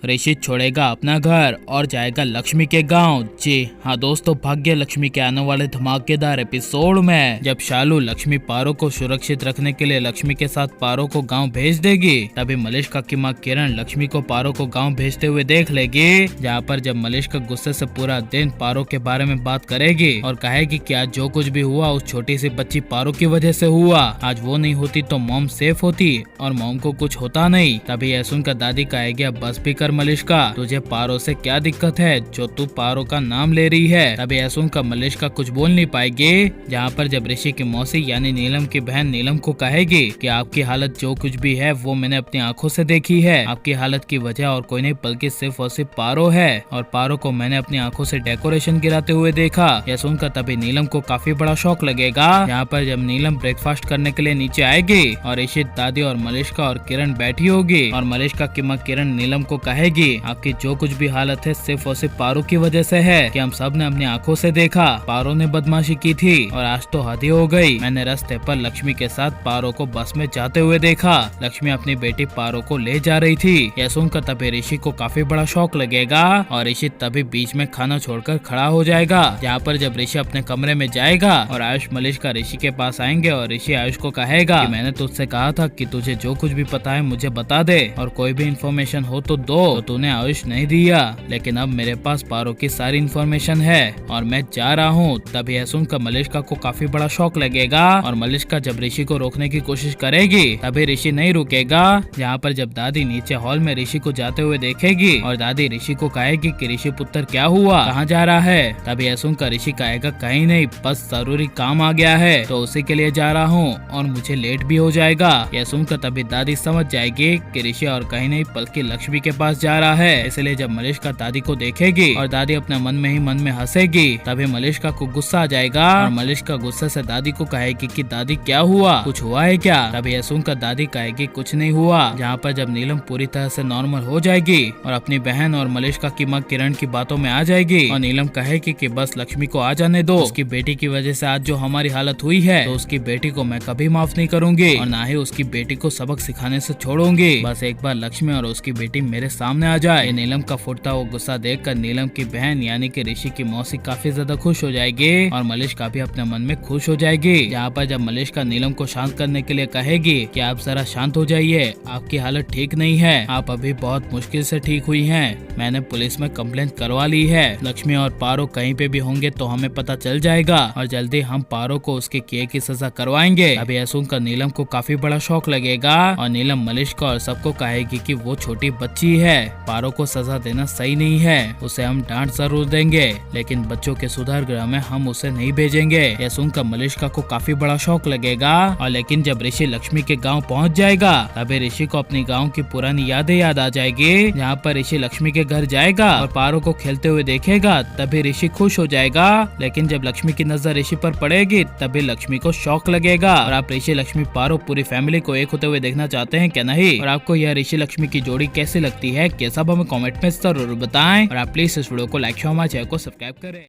ऋषि छोड़ेगा अपना घर और जाएगा लक्ष्मी के गांव। जी हाँ दोस्तों, भाग्य लक्ष्मी के आने वाले धमाकेदार एपिसोड में जब शालू लक्ष्मी पारो को सुरक्षित रखने के लिए लक्ष्मी के साथ पारो को गांव भेज देगी, तभी मलिष्का की माँ किरण लक्ष्मी को पारो को गांव भेजते हुए देख लेगी। जहाँ पर जब मलिष्का गुस्से से पूरा दिन पारो के बारे में बात करेगी और कहेगी कि आज जो कुछ भी हुआ उस छोटी सी बच्ची पारो की वजह से हुआ, आज वो नहीं होती तो मॉम सेफ होती और मॉम को कुछ होता नहीं। तभी यह सुनकर दादी कहेगी अब बस भी कर मलिष्का, तुझे पारो से क्या दिक्कत है जो तू पारो का नाम ले रही है। तभी यह सुनकर मलिष्का कुछ बोल नहीं पाएगी। जहाँ पर जब ऋषि की मौसी यानी नीलम की बहन नीलम को कहेगी कि आपकी हालत जो कुछ भी है वो मैंने अपनी आंखों से देखी है, आपकी हालत की वजह और कोई नहीं बल्कि सिर्फ और सिर्फ पारो है और पारो को मैंने अपनी आंखों से डेकोरेशन गिराते हुए देखा। यह सुनकर तभी नीलम को काफी बड़ा शौक लगेगा। यहाँ पर जब नीलम ब्रेकफास्ट करने के लिए नीचे आएगी और ईशित, दादी और मलिष्का और किरण बैठी होगी और मलिष्का की माँ किरण नीलम को कहेगी आपकी जो कुछ भी हालत है सिर्फ और सिर्फ पारो की वजह से है कि हम सब ने अपनी आंखों से देखा, पारो ने बदमाशी की थी और आज तो हद ही हो गई। मैंने रास्ते पर लक्ष्मी के साथ पारो को बस में जाते हुए देखा, लक्ष्मी अपनी बेटी पारो को ले जा रही थी। यह सुनकर तभी ऋषि को काफी बड़ा शौक लगेगा और ऋषि तभी बीच में खाना छोड़कर खड़ा हो जाएगा। जहाँ पर जब ऋषि अपने कमरे में जाएगा और आयुष मलिष्का ऋषि के पास आएंगे और ऋषि आयुष को कहेगा कि मैंने तुझसे कहा था कि तुझे जो कुछ भी पता है मुझे बता दे और कोई भी इन्फॉर्मेशन हो तो दो, तो तूने आयुष नहीं दिया, लेकिन अब मेरे पास पारो की सारी इन्फॉर्मेशन है और मैं जा रहा हूँ। तभी यह सुनकर मलिष्का को काफी बड़ा शौक लगेगा और मलिष्का जब ऋषि को रोकने की कोशिश करेगी तभी ऋषि नहीं रुकेगा। जहाँ पर जब दादी नीचे हॉल में ऋषि को जाते हुए देखेगी और दादी ऋषि को कहेगी कि ऋषि पुत्र क्या हुआ, कहाँ जा रहा है। तभी यह सुनकर ऋषि कहेगा कहीं नहीं, बस जरूरी काम आ गया है तो उसी के लिए जा रहा हूँ और मुझे लेट भी हो जाएगा। यह सुनकर तभी दादी समझ जाएगी कि ऋषि और कहीं नहीं बल्कि लक्ष्मी के पास जा रहा है। इसलिए जब मलिष्का दादी को देखेगी और दादी अपने मन में हंसेगी, तभी मलिष्का को गुस्सा आ जाएगा और मलिष्का गुस्से से दादी को कहेगी कि दादी क्या हुआ, कुछ हुआ है क्या। तभी यह सुनकर दादी कहेगी कुछ नहीं हुआ। जहाँ पर जब नीलम पूरी तरह से नॉर्मल हो जाएगी और अपनी बहन और मलिष्का की माँ किरण की बातों में आ जाएगी और नीलम कहेगी कि बस लक्ष्मी को आ जाने दो, उसकी बेटी की वजह से आज जो हमारी हालत हुई है तो उसकी बेटी को मैं कभी माफ नहीं करूंगी और ना ही उसकी बेटी को सबक सिखाने से छोड़ूंगी। बस एक बार लक्ष्मी और उसकी बेटी मेरे सामने आ जाए। नीलम का फुटता हुआ गुस्सा देखकर नीलम की बहन यानी कि ऋषि की मौसी काफी ज्यादा खुश हो जाएगी और मलिष्का भी अपने मन में खुश हो जाएगी। जहाँ पर जब मलिष्का नीलम को शांत करने के लिए कहेगी कि आप जरा शांत हो जाइए, आपकी हालत ठीक नहीं है, आप अभी बहुत मुश्किल से ठीक हुई हैं, मैंने पुलिस में कंप्लेंट करवा ली है, लक्ष्मी और पारो कहीं पे भी होंगे तो हमें पता चल जाएगा और जल्दी हम पारो को उसके किए की सजा करवाएंगे। अभी यह सुनकर नीलम को काफी बड़ा शौक लगेगा और नीलम मलिष्का और सबको कहेगी कि वो छोटी बच्ची है, पारो को सजा देना सही नहीं है, उसे हम डांट जरूर देंगे लेकिन बच्चों के सुधार गृह में हम उसे नहीं भेजेंगे। यह सुनकर मलिष्का को काफी बड़ा शौक लगेगा और लेकिन जब ऋषि लक्ष्मी के गांव पहुंच जाएगा तभी ऋषि को अपनी गांव की पुरानी यादें याद आ जाएगी। जहाँ पर ऋषि लक्ष्मी के घर जाएगा और पारो को खेलते हुए देखेगा तभी ऋषि खुश हो जाएगा, लेकिन जब लक्ष्मी की नजर ऋषि पर पड़ेगी तभी लक्ष्मी को शौक लगेगा। और आप ऋषि लक्ष्मी पारो पूरी फैमिली को एक होते हुए देखना चाहते हैं क्या नहीं, और आपको यह ऋषि लक्ष्मी की जोड़ी कैसी लगती है, कैसा हमें कमेंट में जरूर बताएं और आप प्लीज इस वीडियो को लाइक शेयर हमारे चैनल को सब्सक्राइब करें।